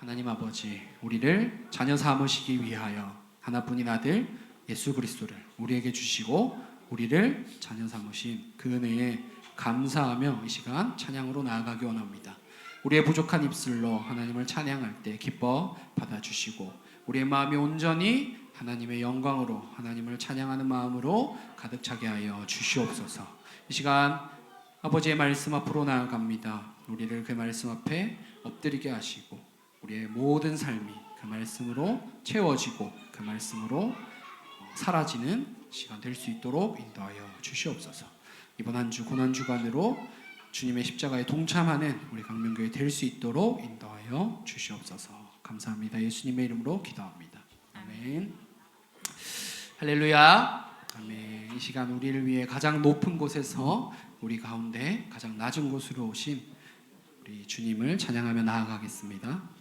하나님 아버지, 우리를 자녀 삼으시기 위하여 하나뿐인 아들 예수 그리스도를 우리에게 주시고 우리를 자녀 삼으신 그 은혜에 감사하며 이 시간 찬양으로 나아가기 원합니다. 우리의 부족한 입술로 하나님을 찬양할 때 기뻐 받아주시고 우리의 마음이 온전히 하나님의 영광으로 하나님을 찬양하는 마음으로 가득 차게 하여 주시옵소서. 이 시간 아버지의 말씀 앞으로 나아갑니다. 우리를 그 말씀 앞에 엎드리게 하시고 우리의 모든 삶이 그 말씀으로 채워지고 그 말씀으로 사라지는 시간 될 수 있도록 인도하여 주시옵소서. 이번 한 주 고난주간으로 주님의 십자가에 동참하는 우리 강명교회 될 수 있도록 인도하여 주시옵소서. 감사합니다. 예수님의 이름으로 기도합니다. 아멘. 할렐루야. 아멘. 이 시간 우리를 위해 가장 높은 곳에서 우리 가운데 가장 낮은 곳으로 오신 우리 주님을 찬양하며 나아가겠습니다.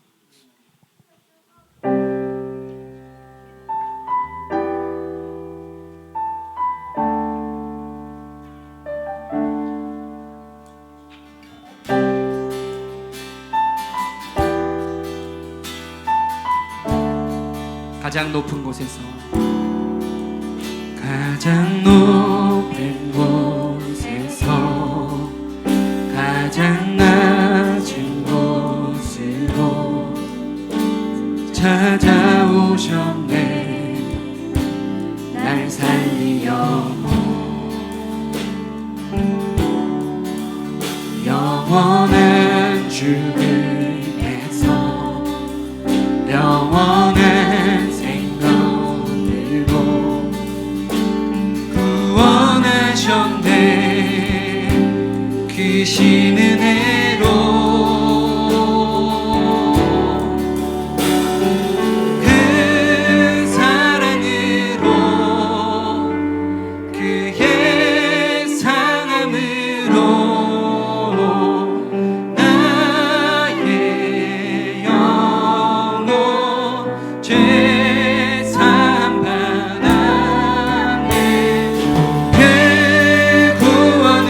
가장 높은 곳에서 가장 높은 곳에서 가장 낮은 곳으로 찾아오셨네. 날 살리려고 영원한 주를 위해서 영원한 크신 은혜로 그 사랑으로 그의 상함으로 나의 영혼 죄 사함 받았네. 그 구원으로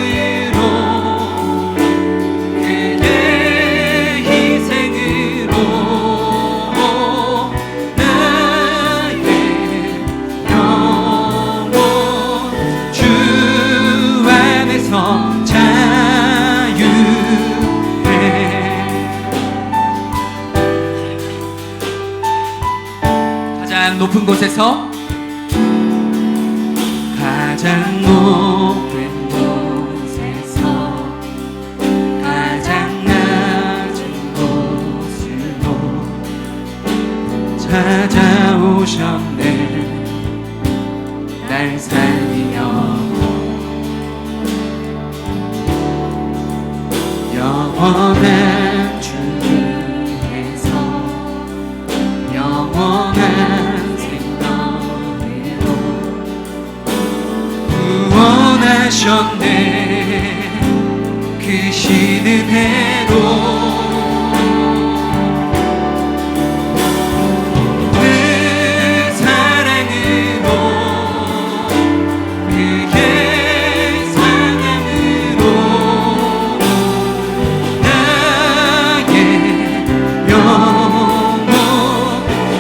높은 곳에서 가장 높은 곳에서 가장 낮은 곳으로 찾아오셨네. 날 살리려고 영원한 주를 위해서 영원한 구원하셨네. 크신 은혜로 그 사랑으로 그의 상함으로 나의 영혼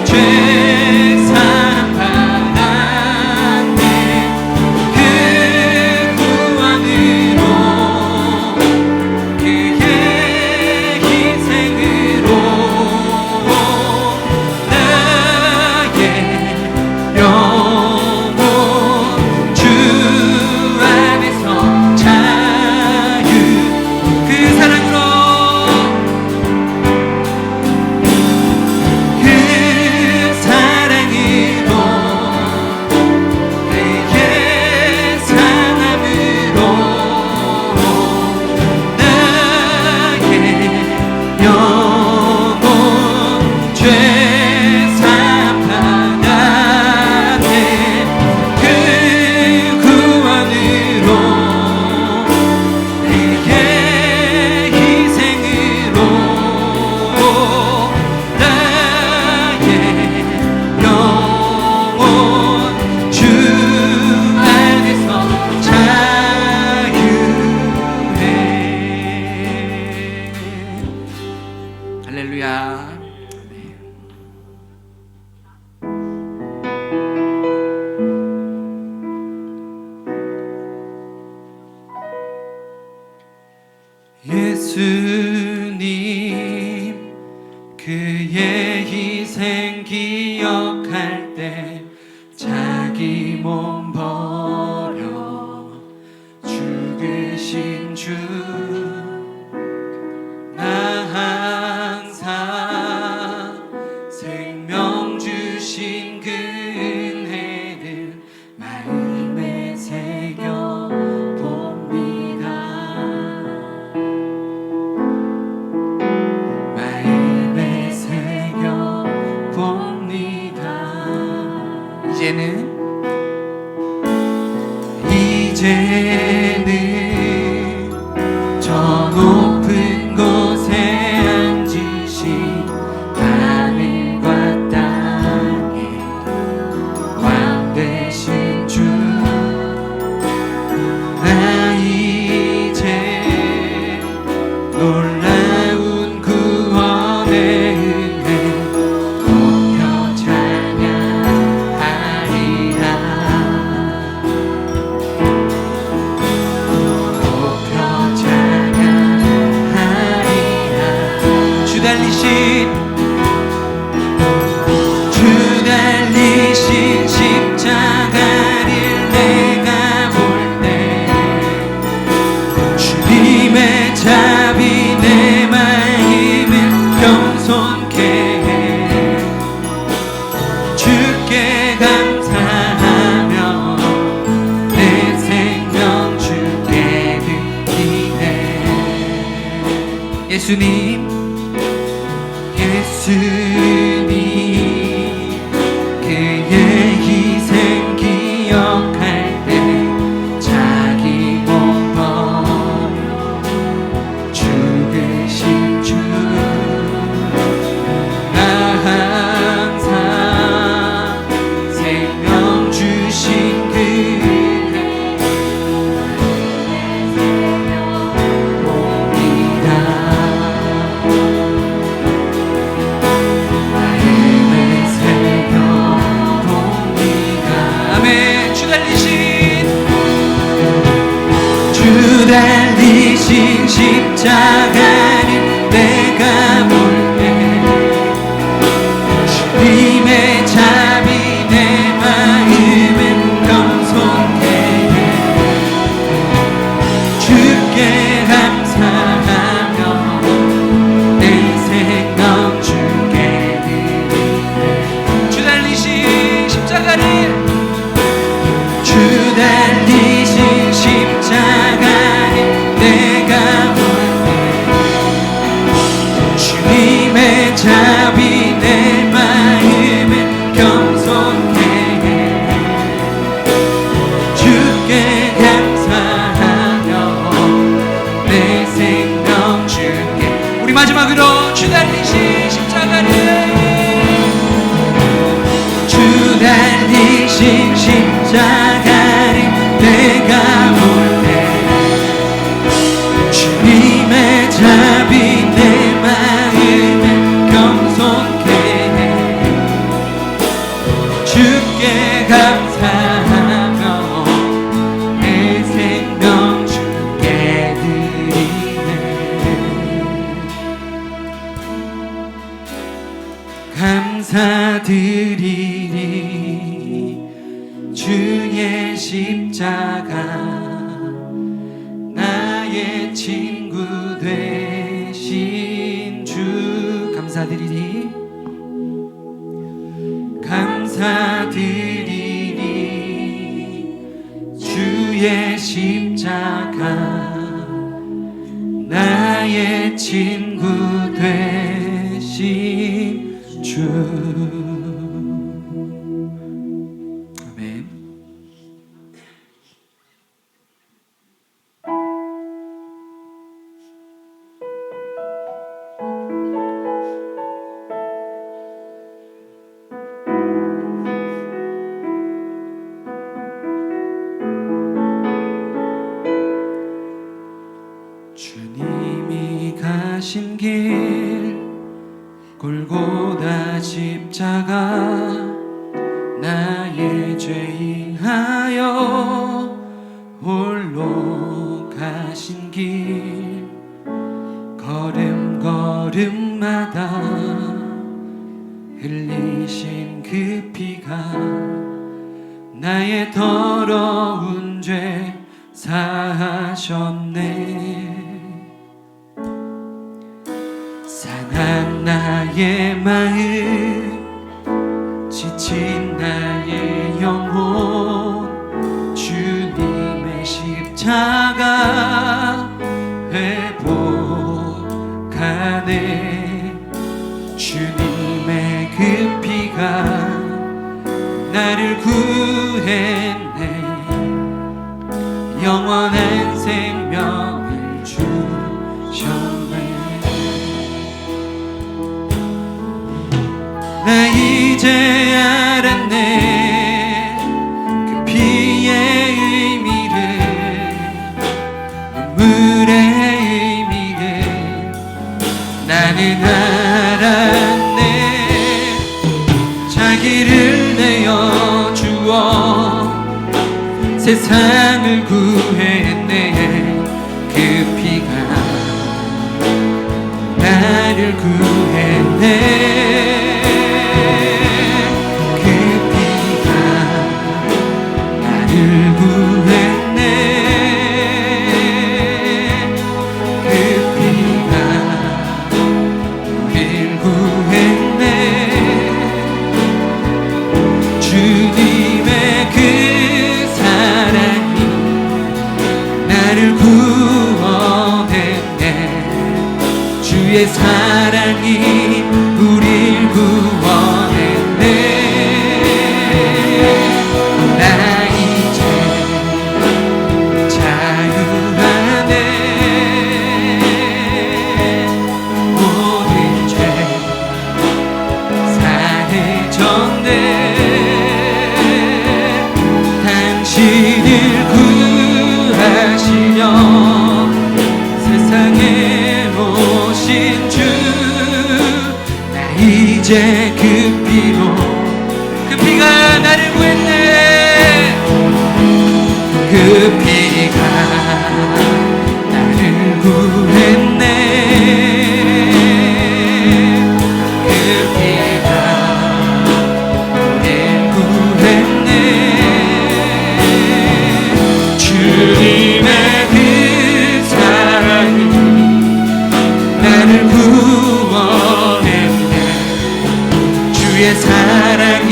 죄 사함 받았네. 그 예수님 그의 희생 기억할 때 자기 몸 버려 죽으신 주 나 항상 생명 주신 그 은혜를 마음에 새겨 봅니다. 마음에 새겨 봅니다. 이제는 저 높은 곳에 앉으신 하늘과 땅에 왕 되신 주 나 이제 놀라운 구원의 은혜 높여 찬양하리라. 높여 찬양하리라. 주 달리신 십자가를 내가 볼 때 주님의 자비 내 마음을 겸손케 해 주께 감사하며 내 생명 주께 드리네. 예수님 그의 희생 기억할 때 자기 몸 버려 죽으신 주 나 항상 생명 주신 그 은혜 봅니다. 마음에 새겨 봅니다. 아멘. 주 달리신 십자가를 내가 볼 때 주님의 자비 내 마음을 겸손케 해 주께 감사하며 내 생명 주께 드리네. 주 달리신 십자가를 내가 볼 때 주님의 자비 내 마음을 겸손케 해 주께 감사하며 내 생명 주께. 우리 마지막으로 주 달리신 십자가를 내가 볼 때 주님의 자비 내 마음을 겸손케 해 주께 감사하며 내 생명 주께 드리네. 감사드리리 주의 십자가 나의 친구 되신 주. 감사드리리 주의 십자가 나의 친구 되신 주. 아멘. 주님이 가신 길 골고다 십자가 나의 죄인하여 홀로 가신 길 걸음걸음마다 흘리신 그 피가 나의 더러운 죄 사하셨네. 상한 나의 마음, 지친 나의 영혼, 주님의 십자가 회복하네. 주님의 그 피가 나를 구했네. 영원한 생명을 주셨네. 나 이제 알았네. 그 피의 의미를, 눈물의 의미를 나는 알았네. 자기를 내어 주어 세상을 구했네. 그 피가 나를 구했네. 그 피가 나를 구했네. 그 피가 우릴 구했네. 주님의 그 사랑이 나를 구원했네. 주의 사랑이 우릴 구원했네. 나 이제 자유하네. 모든 죄 사해졌네. 당신을 구하시려 세상에 오신 주, 나 이제 그 피로, 그 피가 나를 구했네. 그 피가 나를 구했네. 그 피가 나를 구했네. 주님의 그 사랑이 나를 구원했네. 주의 사랑이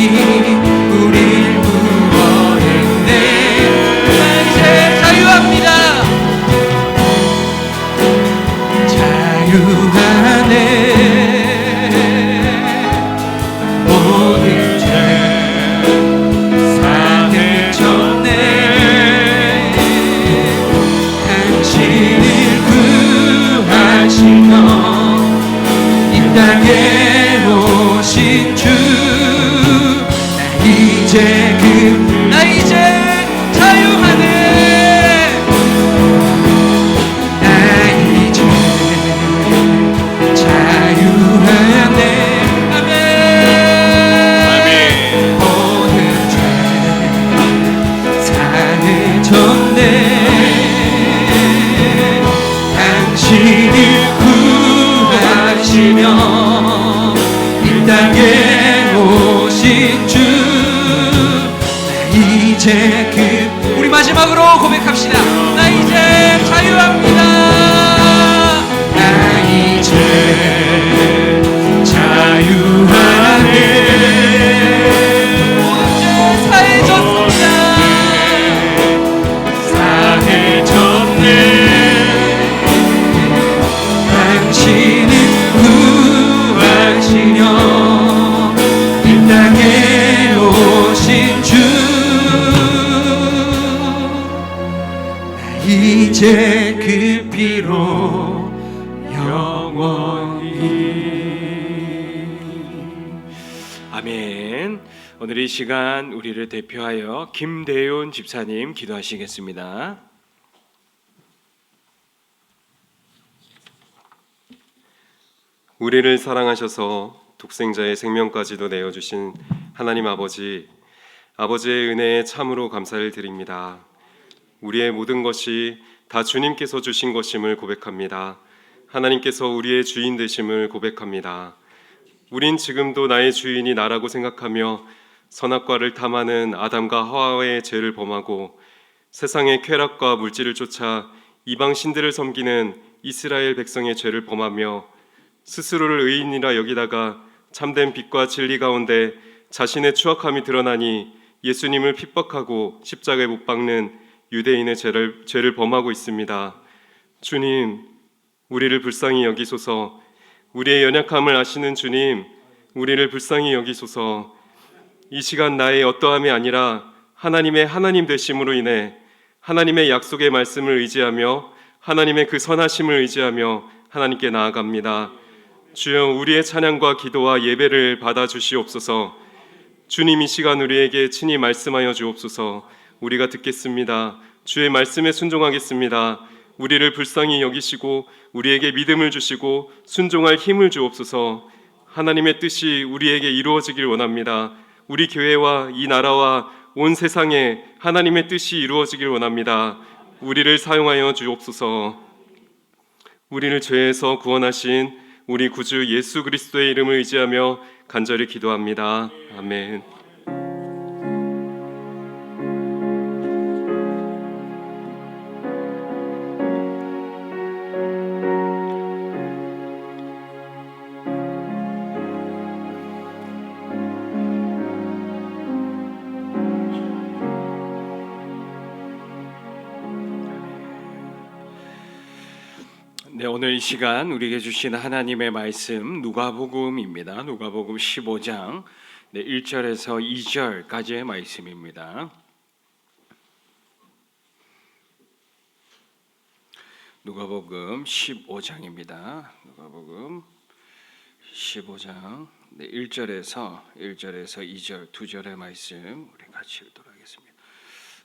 우릴 구원했네. 나 이제 자유합니다. 자유하네. 모든 죄 사해졌네. 당신을 구하시며 이 땅에 오신 주, 나 이제 자유하네. 나 이제 자유하네. 아멘. 모든 죄 사해졌네. 당신을 구하시며 이 땅에 오신 주, 나 이제 우리 마지막으로 고백합시다. 나 이제 자유합니다. 나 이제 자유하네. 모든 죄 사해졌습니다. 사해졌네. 당신을 구하시려 이 땅에 오신 주, 나 이제 그 피로 영원히. 아멘. 오늘 이 시간 우리를 대표하여 김대윤 집사님 기도하시겠습니다. 우리를 사랑하셔서 독생자의 생명까지도 내어주신 하나님 아버지, 아버지의 은혜에 참으로 감사를 드립니다. 우리의 모든 것이 다 주님께서 주신 것임을 고백합니다. 하나님께서 우리의 주인 되심을 고백합니다. 우린 지금도 나의 주인이 나라고 생각하며 선악과를 탐하는 아담과 하와의 죄를 범하고 세상의 쾌락과 물질을 쫓아 이방 신들을 섬기는 이스라엘 백성의 죄를 범하며 스스로를 의인이라 여기다가 참된 빛과 진리 가운데 자신의 추악함이 드러나니 예수님을 핍박하고 십자가에 못 박는 유대인의 죄를 범하고 있습니다. 주님, 우리를 불쌍히 여기소서. 우리의 연약함을 아시는 주님, 우리를 불쌍히 여기소서. 이 시간 나의 어떠함이 아니라 하나님의 하나님 되심으로 인해 하나님의 약속의 말씀을 의지하며 하나님의 그 선하심을 의지하며 하나님께 나아갑니다. 주여, 우리의 찬양과 기도와 예배를 받아주시옵소서. 주님, 이 시간 우리에게 친히 말씀하여 주옵소서. 우리가 듣겠습니다. 주의 말씀에 순종하겠습니다. 우리를 불쌍히 여기시고 우리에게 믿음을 주시고 순종할 힘을 주옵소서. 하나님의 뜻이 우리에게 이루어지길 원합니다. 우리 교회와 이 나라와 온 세상에 하나님의 뜻이 이루어지길 원합니다. 우리를 사용하여 주옵소서. 우리를 죄에서 구원하신 우리 구주 예수 그리스도의 이름을 의지하며 간절히 기도합니다. 아멘. 네, 오늘 이 시간 우리에게 주신 하나님의 말씀 누가복음입니다. 누가복음 15장 1절에서 2절까지의 말씀입니다. 누가복음 15장입니다. 누가복음 15장 1절에서 2절 두 절의 말씀 우리 같이 읽도록 하겠습니다.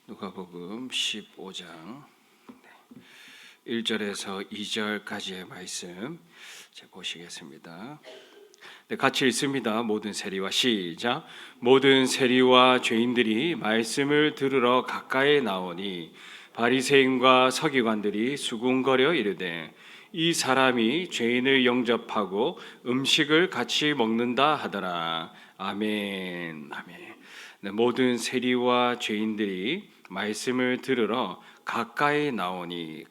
누가복음 15장 1절에서 2절까지의 말씀 보시겠습니다. 네, 같이 읽습니다. 모든 세리와 시작. 모든 세리와 죄인들이 말씀을 들으러 가까이 나오니 바리새인과 서기관들이 수군거려 이르되 이 사람이 죄인을 영접하고 음식을 같이 먹는다 하더라. 아멘. 아멘. 네, 모든 세리와 죄인들이 말씀을 들으러 가까이 나오니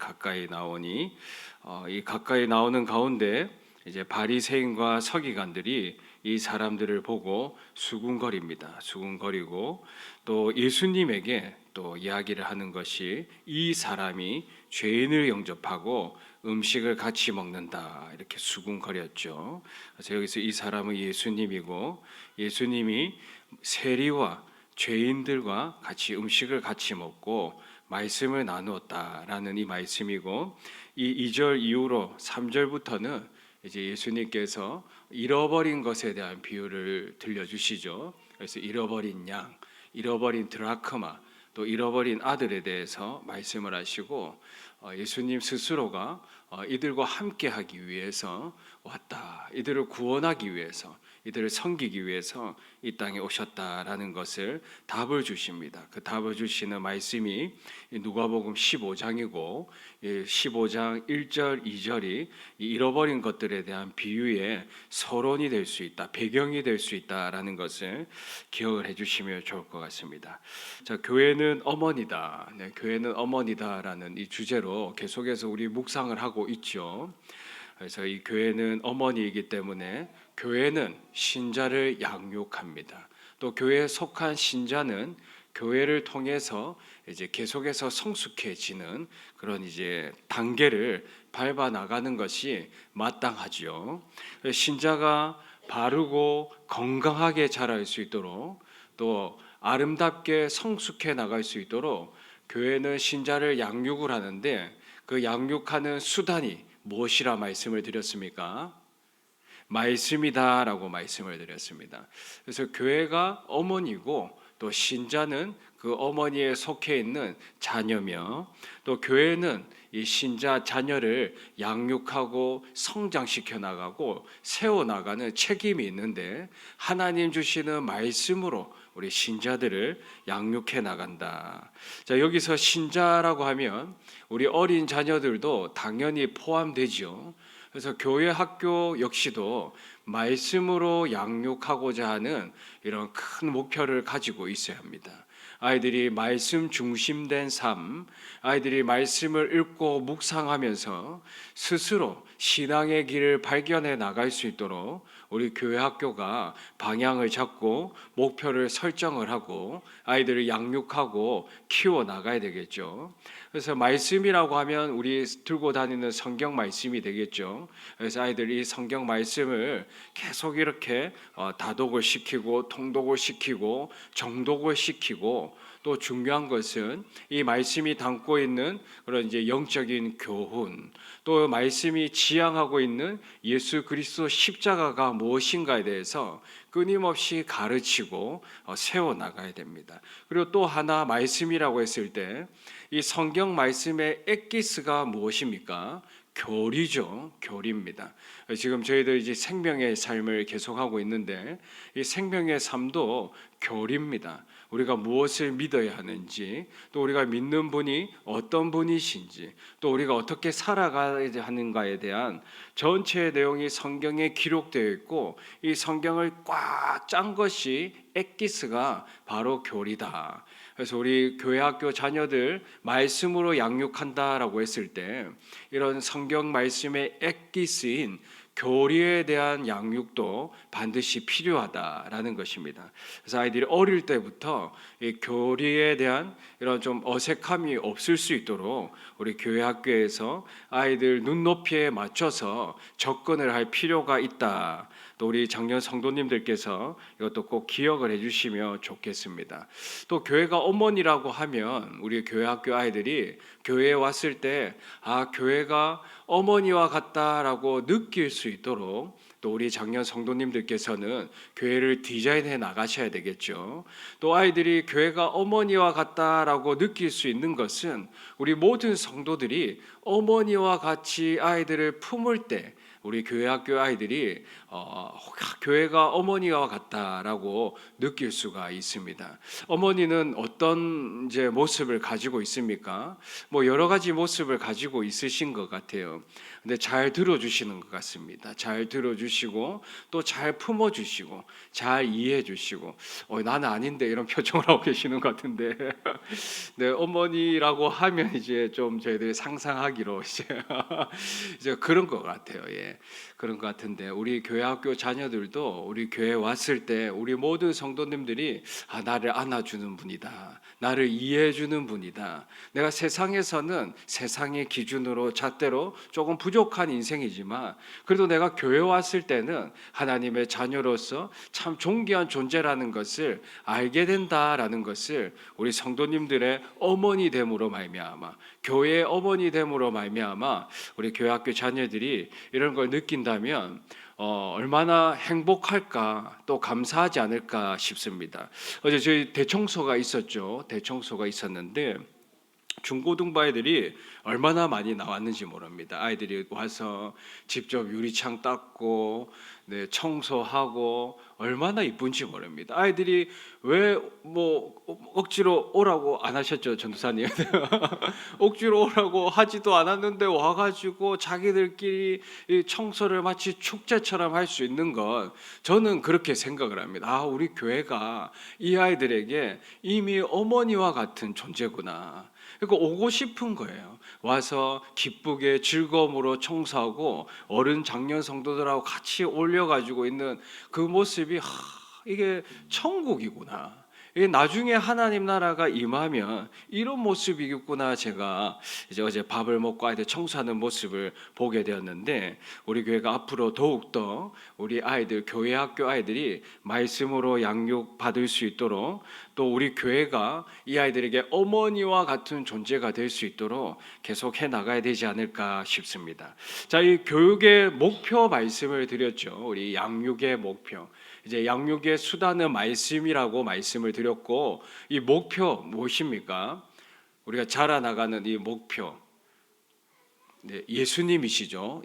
이 가까이 나오는 가운데 이제 바리새인과 서기관들이 이 사람들을 보고 수군거리고 또 예수님에게 또 이야기를 하는 것이 이 사람이 죄인을 영접하고 음식을 같이 먹는다 이렇게 수군거렸죠. 그래서 여기서 이 사람은 예수님이고 예수님이 세리와 죄인들과 같이 음식을 같이 먹고 말씀을 나누었다라는 이 말씀이고 이 2절 이후로 3절부터는 이제 예수님께서 잃어버린 것에 대한 비유를 들려주시죠. 그래서 잃어버린 양, 잃어버린 드라크마, 또 잃어버린 아들에 대해서 말씀을 하시고 예수님 스스로가 이들과 함께하기 위해서 왔다. 이들을 구원하기 위해서, 이들을 섬기기 위해서 이 땅에 오셨다라는 것을 답을 주십니다. 그 답을 주시는 말씀이 누가복음 15장이고 15장 1절 2절이 잃어버린 것들에 대한 비유의 서론이 될 수 있다, 배경이 될 수 있다라는 것을 기억을 해주시면 좋을 것 같습니다. 자, 교회는 어머니다. 네, 교회는 어머니다라는 이 주제로 계속해서 우리 묵상을 하고 있죠. 그래서 이 교회는 어머니이기 때문에 교회는 신자를 양육합니다. 또 교회에 속한 신자는 교회를 통해서 이제 계속해서 성숙해지는 그런 이제 단계를 밟아 나가는 것이 마땅하지요. 신자가 바르고 건강하게 자랄 수 있도록 또 아름답게 성숙해 나갈 수 있도록 교회는 신자를 양육을 하는데 그 양육하는 수단이 무엇이라 말씀을 드렸습니까? 말씀이다라고 말씀을 드렸습니다. 그래서 교회가 어머니고 또 신자는 그 어머니에 속해 있는 자녀며 또 교회는 이 신자 자녀를 양육하고 성장시켜 나가고 세워 나가는 책임이 있는데 하나님 주시는 말씀으로 우리 신자들을 양육해 나간다. 자, 여기서 신자라고 하면 우리 어린 자녀들도 당연히 포함되죠. 그래서 교회 학교 역시도 말씀으로 양육하고자 하는 이런 큰 목표를 가지고 있어야 합니다. 아이들이 말씀 중심된 삶, 아이들이 말씀을 읽고 묵상하면서 스스로 신앙의 길을 발견해 나갈 수 있도록 우리 교회 학교가 방향을 잡고 목표를 설정을 하고 아이들을 양육하고 키워 나가야 되겠죠. 그래서 말씀이라고 하면 우리 들고 다니는 성경 말씀이 되겠죠. 그래서 아이들이 성경 말씀을 계속 이렇게 다독을 시키고 통독을 시키고 정독을 시키고 또 중요한 것은 이 말씀이 담고 있는 그런 이제 영적인 교훈, 또 말씀이 지향하고 있는 예수 그리스도 십자가가 무엇인가에 대해서 끊임없이 가르치고 세워 나가야 됩니다. 그리고 또 하나 말씀이라고 했을 때 이 성경 말씀의 엑기스가 무엇입니까? 교리죠. 교리입니다. 지금 저희들 이제 생명의 삶을 계속하고 있는데 이 생명의 삶도 교리입니다. 우리가 무엇을 믿어야 하는지, 또 우리가 믿는 분이 어떤 분이신지, 또 우리가 어떻게 살아가야 하는가에 대한 전체 내용이 성경에 기록되어 있고 이 성경을 꽉 짠 것이 엑기스가 바로 교리다. 그래서 우리 교회 학교 자녀들 말씀으로 양육한다라고 했을 때 이런 성경 말씀의 엑기스인 교리에 대한 양육도 반드시 필요하다라는 것입니다. 그래서 아이들이 어릴 때부터 이 교리에 대한 이런 좀 어색함이 없을 수 있도록 우리 교회 학교에서 아이들 눈높이에 맞춰서 접근을 할 필요가 있다. 또 우리 작년 성도님들께서 이것도 꼭 기억을 해주시면 좋겠습니다. 또 교회가 어머니라고 하면 우리 교회 학교 아이들이 교회에 왔을 때 교회가 어머니와 같다라고 느낄 수 있도록 또 우리 작년 성도님들께서는 교회를 디자인해 나가셔야 되겠죠. 또 아이들이 교회가 어머니와 같다라고 느낄 수 있는 것은 우리 모든 성도들이 어머니와 같이 아이들을 품을 때 우리 교회 학교 아이들이 교회가 어머니와 같다라고 느낄 수가 있습니다. 어머니는 어떤 이제 모습을 가지고 있습니까? 뭐 여러 가지 모습을 가지고 있으신 것 같아요. 근데 잘 들어주시는 것 같습니다. 잘 들어주시고 또 잘 품어주시고 잘 이해해주시고 나는 아닌데 이런 표정을 하고 계시는 것 같은데 네, 어머니라고 하면 이제 좀 저희들이 상상하기로 이제 그런 것 같아요. 예. 그런 것 같은데 우리 교회 학교 자녀들도 우리 교회 왔을 때 우리 모든 성도님들이 나를 안아주는 분이다. 나를 이해해주는 분이다. 내가 세상에서는 세상의 기준으로 잣대로 조금 부족한 인생이지만 그래도 내가 교회 왔을 때는 하나님의 자녀로서 참 존귀한 존재라는 것을 알게 된다라는 것을 우리 성도님들의 어머니됨으로 말미암아 교회의 어머니됨으로 말미암아 우리 교회 학교 자녀들이 이런 걸 느낀다면 얼마나 행복할까 또 감사하지 않을까 싶습니다. 어제 저희 대청소가 있었죠. 대청소가 있었는데 중고등부 아이들이 얼마나 많이 나왔는지 모릅니다. 아이들이 와서 직접 유리창 닦고 청소하고 얼마나 이쁜지 모릅니다. 아이들이 왜 뭐 억지로 오라고 안 하셨죠, 전도사님? 억지로 오라고 하지도 않았는데 와가지고 자기들끼리 이 청소를 마치 축제처럼 할 수 있는 건 저는 그렇게 생각을 합니다. 우리 교회가 이 아이들에게 이미 어머니와 같은 존재구나. 그러니까 오고 싶은 거예요. 와서 기쁘게 즐거움으로 청소하고 어른 장년 성도들하고 같이 올려가지고 있는 그 모습이 이게 천국이구나. 이게 나중에 하나님 나라가 임하면 이런 모습이겠구나. 제가 이제 어제 밥을 먹고 아이들 청소하는 모습을 보게 되었는데 우리 교회가 앞으로 더욱더 우리 아이들 교회 학교 아이들이 말씀으로 양육 받을 수 있도록 또 우리 교회가 이 아이들에게 어머니와 같은 존재가 될 수 있도록 계속 해 나가야 되지 않을까 싶습니다. 자, 이 교육의 목표 말씀을 드렸죠. 우리 양육의 목표. 이제 양육의 수단은 말씀이라고 말씀을 드렸고 이 목표 무엇입니까? 우리가 자라나가는 이 목표 예수님이시죠.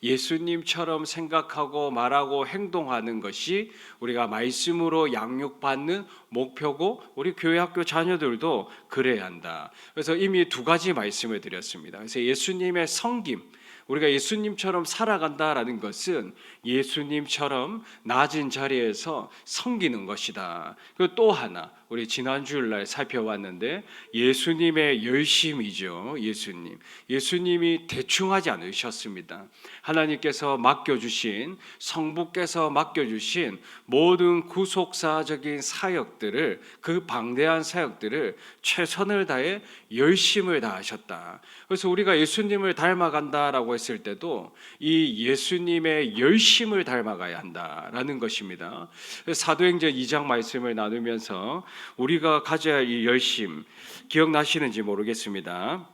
예수님처럼 생각하고 말하고 행동하는 것이 우리가 말씀으로 양육받는 목표고 우리 교회 학교 자녀들도 그래야 한다. 그래서 이미 두 가지 말씀을 드렸습니다. 그래서 예수님의 섬김 우리가 예수님처럼 살아간다라는 것은 예수님처럼 낮은 자리에서 섬기는 것이다. 그리고 또 하나 우리 지난 주일날 살펴봤는데 예수님의 열심이죠. 예수님이 대충 하지 않으셨습니다. 하나님께서 맡겨주신, 성부께서 맡겨주신 모든 구속사적인 사역들을, 그 방대한 사역들을 최선을 다해 열심을 다하셨다. 그래서 우리가 예수님을 닮아간다라고 했을 때도 이 예수님의 열심을 닮아가야 한다라는 것입니다. 사도행전 2장 말씀을 나누면서 우리가 가져야 할 이 열심 기억나시는지 모르겠습니다.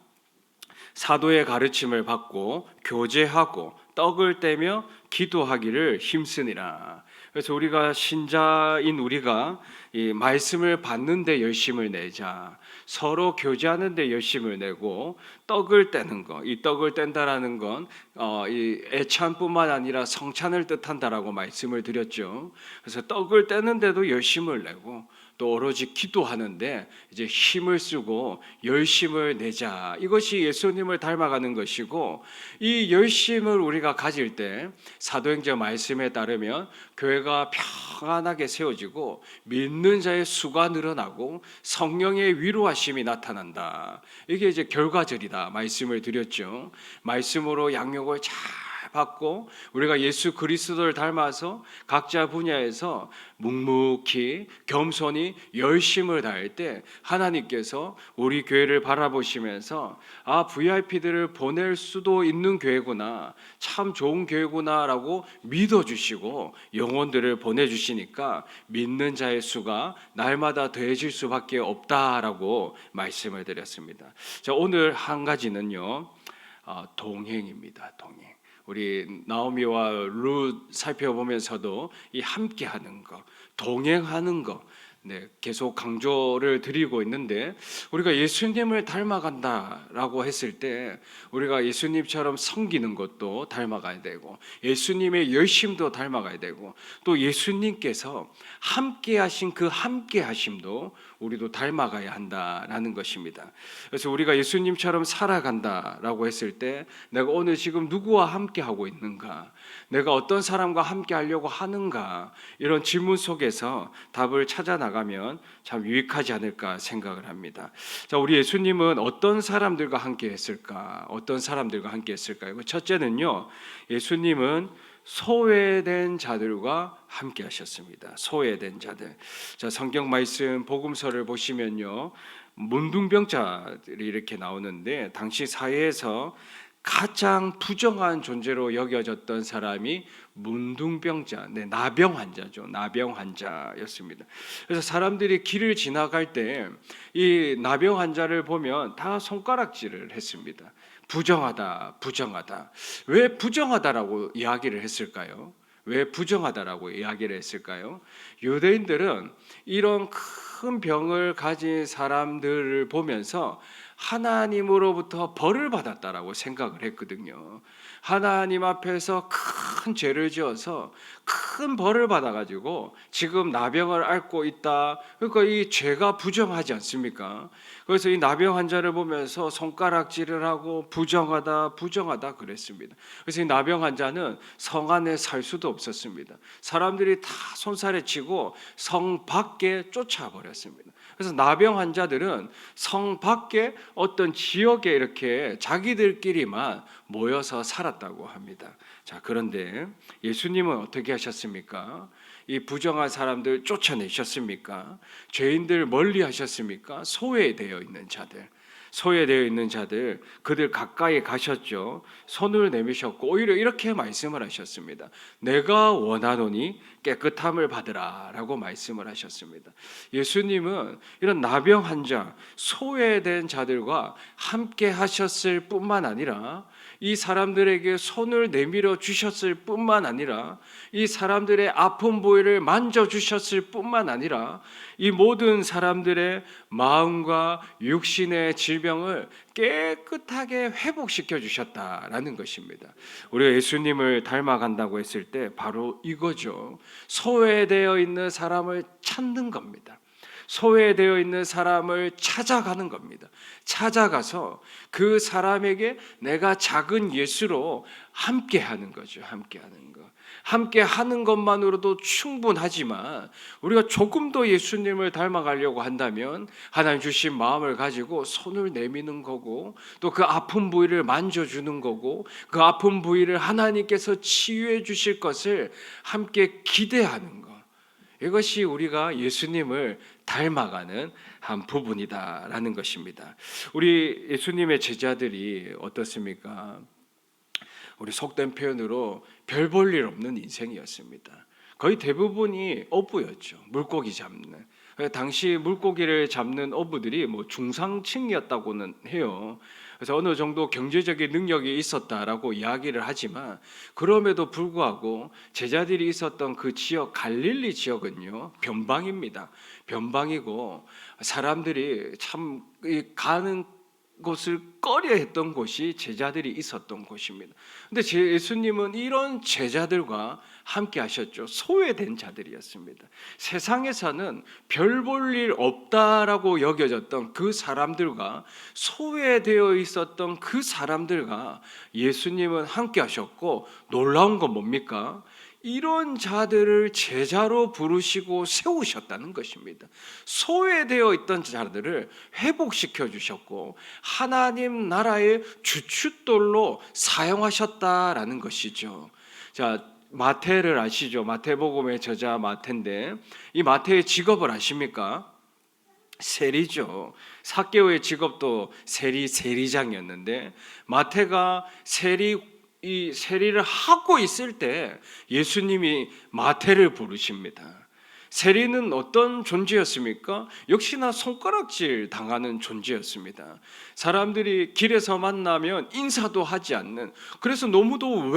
사도의 가르침을 받고 교제하고 떡을 떼며 기도하기를 힘쓰니라. 그래서 우리가 신자인 우리가 이 말씀을 받는 데 열심을 내자. 서로 교제하는 데 열심을 내고 떡을 떼는 것. 이 떡을 뗀다라는 건 이 애찬뿐만 아니라 성찬을 뜻한다라고 말씀을 드렸죠. 그래서 떡을 떼는 데도 열심을 내고 또 오로지 기도하는데 이제 힘을 쓰고 열심을 내자. 이것이 예수님을 닮아가는 것이고, 이 열심을 우리가 가질 때 사도행전 말씀에 따르면 교회가 평안하게 세워지고 믿는 자의 수가 늘어나고 성령의 위로하심이 나타난다. 이게 이제 결과절이다 말씀을 드렸죠. 말씀으로 양육을 잘 받고 우리가 예수 그리스도를 닮아서 각자 분야에서 묵묵히 겸손히 열심을 다할 때 하나님께서 우리 교회를 바라보시면서 VIP들을 보낼 수도 있는 교회구나, 참 좋은 교회구나라고 믿어주시고 영혼들을 보내주시니까 믿는 자의 수가 날마다 더해질 수밖에 없다라고 말씀을 드렸습니다. 자, 오늘 한 가지는요, 동행입니다. 동행. 우리 나오미와 룻 살펴보면서도 이 함께하는 것, 동행하는 것, 계속 강조를 드리고 있는데, 우리가 예수님을 닮아간다라고 했을 때 우리가 예수님처럼 섬기는 것도 닮아가야 되고 예수님의 열심도 닮아가야 되고 또 예수님께서 함께하신 그 함께하심도 우리도 닮아가야 한다라는 것입니다. 그래서 우리가 예수님처럼 살아간다라고 했을 때 내가 오늘 지금 누구와 함께하고 있는가, 내가 어떤 사람과 함께하려고 하는가, 이런 질문 속에서 답을 찾아 나가면 참 유익하지 않을까 생각을 합니다. 자, 우리 예수님은 어떤 사람들과 함께 했을까? 어떤 사람들과 함께 했을까요? 첫째는요, 예수님은 소외된 자들과 함께 하셨습니다. 소외된 자들. 자, 성경 말씀 복음서를 보시면요, 문둥병자들이 이렇게 나오는데 당시 사회에서 가장 부정한 존재로 여겨졌던 사람이 문둥병자, 나병 환자죠. 나병 환자였습니다. 그래서 사람들이 길을 지나갈 때 이 나병 환자를 보면 다 손가락질을 했습니다. 부정하다, 부정하다. 왜 부정하다라고 이야기를 했을까요? 왜 부정하다라고 이야기를 했을까요? 유대인들은 이런 큰 병을 가진 사람들을 보면서 하나님으로부터 벌을 받았다라고 생각을 했거든요. 하나님 앞에서 큰 죄를 지어서 큰 벌을 받아가지고 지금 나병을 앓고 있다. 그러니까 이 죄가 부정하지 않습니까? 그래서 이 나병 환자를 보면서 손가락질을 하고 부정하다, 부정하다 그랬습니다. 그래서 이 나병 환자는 성 안에 살 수도 없었습니다. 사람들이 다 손살에 치고 성 밖에 쫓아버렸습니다. 그래서 나병 환자들은 성 밖에 어떤 지역에 이렇게 자기들끼리만 모여서 살았다고 합니다. 자, 그런데 예수님은 어떻게 하셨습니까? 이 부정한 사람들 쫓아내셨습니까? 죄인들 멀리 하셨습니까? 소외되어 있는 자들, 소외되어 있는 자들, 그들 가까이 가셨죠. 손을 내미셨고 오히려 이렇게 말씀을 하셨습니다. 내가 원하노니 깨끗함을 받으라 라고 말씀을 하셨습니다. 예수님은 이런 나병 환자, 소외된 자들과 함께 하셨을 뿐만 아니라 이 사람들에게 손을 내밀어 주셨을 뿐만 아니라 이 사람들의 아픈 부위를 만져주셨을 뿐만 아니라 이 모든 사람들의 마음과 육신의 질병을 깨끗하게 회복시켜 주셨다라는 것입니다. 우리가 예수님을 닮아간다고 했을 때 바로 이거죠. 소외되어 있는 사람을 찾는 겁니다. 소외되어 있는 사람을 찾아가는 겁니다. 찾아가서 그 사람에게 내가 작은 예수로 함께 하는 거죠. 함께 하는 거. 함께 하는 것만으로도 충분하지만 우리가 조금 더 예수님을 닮아가려고 한다면 하나님 주신 마음을 가지고 손을 내미는 거고, 또 그 아픈 부위를 만져주는 거고, 그 아픈 부위를 하나님께서 치유해 주실 것을 함께 기대하는 것, 이것이 우리가 예수님을 닮아가는 한 부분이다라는 것입니다. 우리 예수님의 제자들이 어떻습니까? 우리 속된 표현으로 별 볼 일 없는 인생이었습니다. 거의 대부분이 어부였죠. 물고기 잡는. 당시 물고기를 잡는 어부들이 뭐 중상층이었다고는 해요. 그래서 어느 정도 경제적인 능력이 있었다라고 이야기를 하지만, 그럼에도 불구하고 제자들이 있었던 그 지역, 갈릴리 지역은요, 변방입니다. 변방이고 사람들이 참 가는 곳을 꺼려했던 곳이 제자들이 있었던 곳입니다. 근데 예수님은 이런 제자들과 함께 하셨죠. 소외된 자들이었습니다. 세상에서는 별 볼 일 없다라고 여겨졌던 그 사람들과, 소외되어 있었던 그 사람들과 예수님은 함께 하셨고, 놀라운 건 뭡니까? 이런 자들을 제자로 부르시고 세우셨다는 것입니다. 소외되어 있던 자들을 회복시켜 주셨고 하나님 나라의 주춧돌로 사용하셨다라는 것이죠. 자, 마태를 아시죠? 마태복음의 저자 마태인데, 이 마태의 직업을 아십니까? 세리죠. 삭개오의 직업도 세리장이었는데, 마태가 이 세리를 하고 있을 때 예수님이 마태를 부르십니다. 세리는 어떤 존재였습니까? 역시나 손가락질 당하는 존재였습니다. 사람들이 길에서 만나면 인사도 하지 않는, 그래서 너무도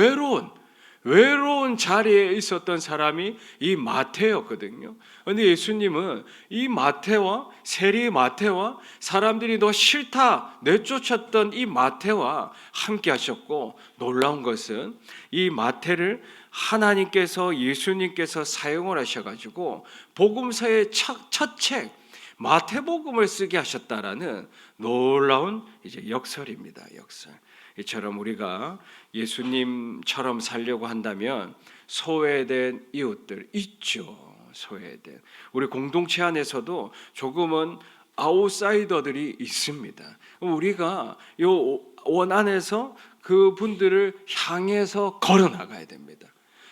외로운 자리에 있었던 사람이 이 마태였거든요. 그런데 예수님은 이 마태와, 세리 마태와, 사람들이 너 싫다 내쫓았던 이 마태와 함께 하셨고, 놀라운 것은 이 마태를 하나님께서, 예수님께서 사용을 하셔가지고 복음서의 첫 책 마태복음을 쓰게 하셨다라는 놀라운 이제 역설입니다. 역설. 이처럼 우리가 예수님처럼 살려고 한다면 소외된 이웃들 있죠. 소외된 우리 공동체 안에서도 조금은 아웃사이더들이 있습니다. 우리가 요 원 안에서 그분들을 향해서 걸어 나가야 됩니다.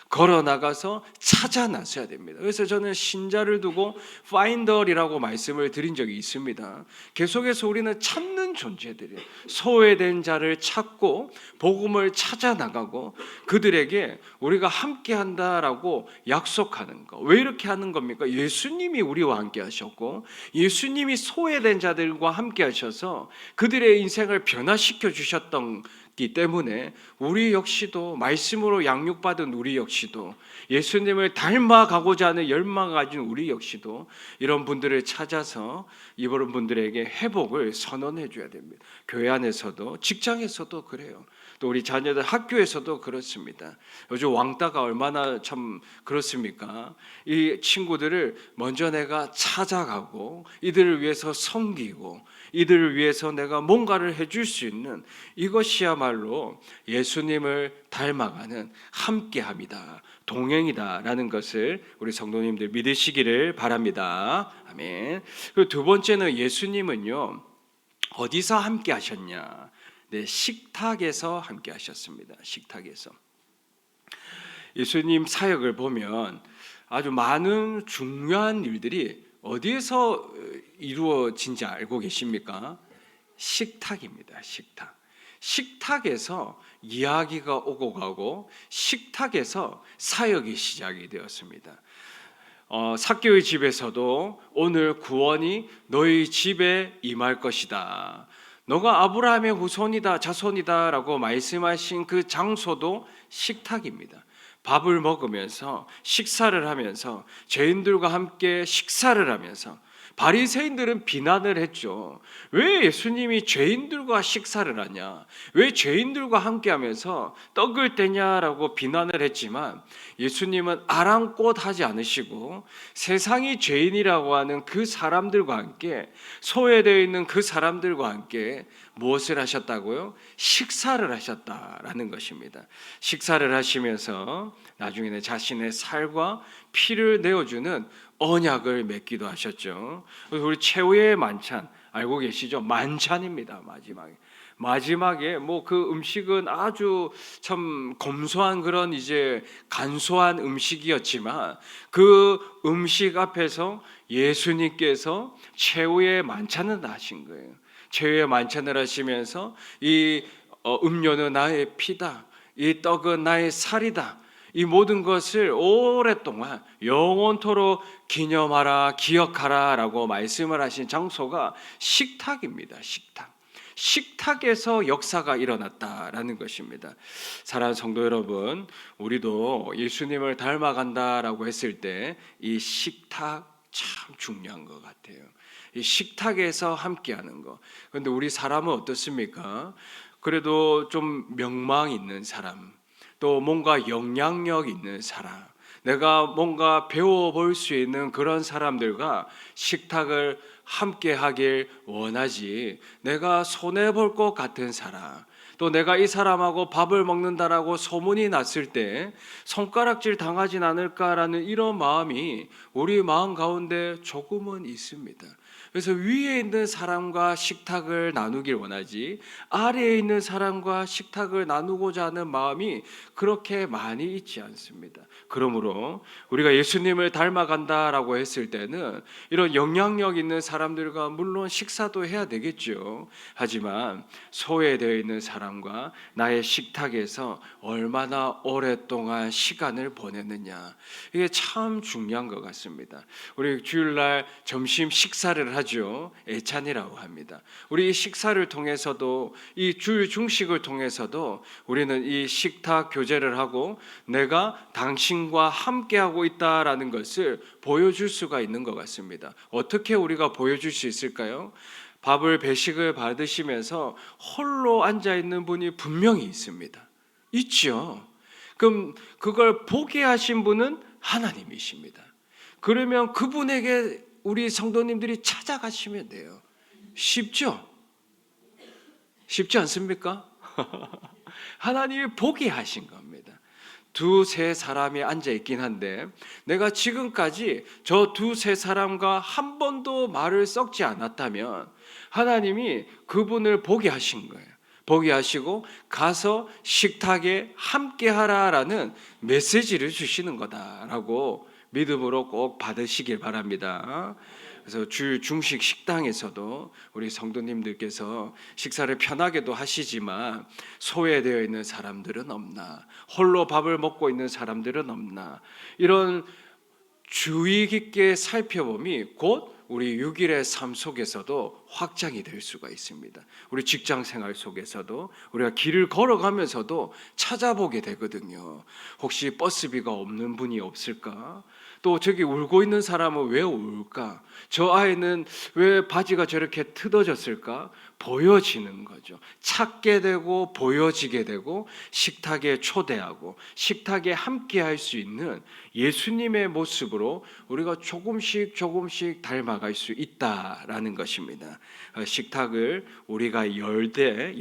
걸어 나가서 찾아 나서야 됩니다. 그래서 저는 신자를 두고 파인더리라고 말씀을 드린 적이 있습니다. 계속해서 우리는 찾는 존재들이에요. 소외된 자를 찾고 복음을 찾아 나가고 그들에게 우리가 함께 한다라고 약속하는 거. 왜 이렇게 하는 겁니까? 예수님이 우리와 함께 하셨고, 예수님이 소외된 자들과 함께 하셔서 그들의 인생을 변화시켜 주셨던 기 때문에 우리 역시도, 말씀으로 양육받은 우리 역시도, 예수님을 닮아가고자 하는 열망을 가진 우리 역시도 이런 분들을 찾아서 이런 분들에게 회복을 선언해 줘야 됩니다. 교회 안에서도, 직장에서도 그래요. 또 우리 자녀들 학교에서도 그렇습니다. 요즘 왕따가 얼마나 참 그렇습니까? 이 친구들을 먼저 내가 찾아가고 이들을 위해서 섬기고 이들을 위해서 내가 뭔가를 해줄 수 있는, 이것이야말로 예수님을 닮아가는 함께함이다, 동행이다라는 것을 우리 성도님들 믿으시기를 바랍니다. 아멘. 그리고 두 번째는 예수님은요, 어디서 함께 하셨냐? 네, 식탁에서 함께 하셨습니다. 식탁에서. 예수님 사역을 보면 아주 많은 중요한 일들이 어디에서 이루어진지 알고 계십니까? 식탁입니다. 식탁. 식탁에서 이야기가 오고 가고 식탁에서 사역이 시작이 되었습니다. 삭개오의 집에서도 오늘 구원이 너희 집에 임할 것이다, 너가 아브라함의 후손이다, 자손이다 라고 말씀하신 그 장소도 식탁입니다. 밥을 먹으면서, 식사를 하면서, 죄인들과 함께 식사를 하면서 바리새인들은 비난을 했죠. 왜 예수님이 죄인들과 식사를 하냐? 왜 죄인들과 함께하면서 떡을 떼냐라고 비난을 했지만 예수님은 아랑곳하지 않으시고 세상이 죄인이라고 하는 그 사람들과 함께 소외되어 있는 그 사람들과 함께 무엇을 하셨다고요? 식사를 하셨다라는 것입니다. 식사를 하시면서 나중에는 자신의 살과 피를 내어주는 언약을 맺기도 하셨죠. 우리 최후의 만찬 알고 계시죠? 만찬입니다. 마지막에 뭐 그 음식은 아주 참 검소한 그런 이제 간소한 음식이었지만 그 음식 앞에서 예수님께서 최후의 만찬을 하신 거예요. 최후의 만찬을 하시면서 이 음료는 나의 피다, 이 떡은 나의 살이다, 이 모든 것을 오랫동안 영원토록 기념하라, 기억하라라고 말씀을 하신 장소가 식탁입니다. 식탁에서 역사가 일어났다라는 것입니다. 사랑하는 성도 여러분, 우리도 예수님을 닮아간다라고 했을 때 이 식탁 참 중요한 것 같아요. 이 식탁에서 함께하는 거. 그런데 우리 사람은 어떻습니까? 그래도 좀 명망 있는 사람, 또 뭔가 영향력 있는 사람, 내가 뭔가 배워볼 수 있는 그런 사람들과 식탁을 함께 하길 원하지, 내가 손해볼 것 같은 사람, 또 내가 이 사람하고 밥을 먹는다라고 소문이 났을 때 손가락질 당하진 않을까라는 이런 마음이 우리 마음 가운데 조금은 있습니다. 그래서 위에 있는 사람과 식탁을 나누길 원하지 아래에 있는 사람과 식탁을 나누고자 하는 마음이 그렇게 많이 있지 않습니다. 그러므로 우리가 예수님을 닮아간다라고 했을 때는 이런 영향력 있는 사람들과 물론 식사도 해야 되겠죠. 하지만 소외되어 있는 사람과 나의 식탁에서 얼마나 오랫동안 시간을 보냈느냐, 이게 참 중요한 것 같습니다. 우리 주일날 점심 식사를 하죠. 애찬이라고 합니다. 우리 이 식사를 통해서도, 이 주일 중식을 통해서도 우리는 이 식탁 교제를 하고 내가 당신과 함께하고 있다라는 것을 보여줄 수가 있는 것 같습니다. 어떻게 우리가 보여줄 수 있을까요? 밥을 배식을 받으시면서 홀로 앉아 있는 분이 분명히 있습니다. 있죠. 그럼 그걸 보게 하신 분은 하나님이십니다. 그러면 그분에게 우리 성도님들이 찾아가시면 돼요. 쉽죠? 쉽지 않습니까? 하나님이 보게 하신 겁니다. 두세 사람이 앉아 있긴 한데 내가 지금까지 저 두세 사람과 한 번도 말을 섞지 않았다면 하나님이 그분을 보게 하신 거예요. 보게 하시고 가서 식탁에 함께 하라라는 메시지를 주시는 거다라고 믿음으로 꼭 받으시길 바랍니다. 그래서 주일 중식 식당에서도 우리 성도님들께서 식사를 편하게도 하시지만 소외되어 있는 사람들은 없나, 홀로 밥을 먹고 있는 사람들은 없나, 이런 주의 깊게 살펴봄이 곧 우리 6일의 삶 속에서도 확장이 될 수가 있습니다. 우리 직장 생활 속에서도 우리가 길을 걸어가면서도 찾아보게 되거든요. 혹시 버스비가 없는 분이 없을까? 또 저기 울고 있는 사람은 왜 울까? 저 아이는 왜 바지가 저렇게 뜯어졌을까? 보여지는 거죠. 찾게 되고 보여지게 되고 식탁에 초대하고 식탁에 함께 할 수 있는 예수님의 모습으로 우리가 조금씩 닮아갈 수 있다라는 것입니다. 식탁을 우리가 열되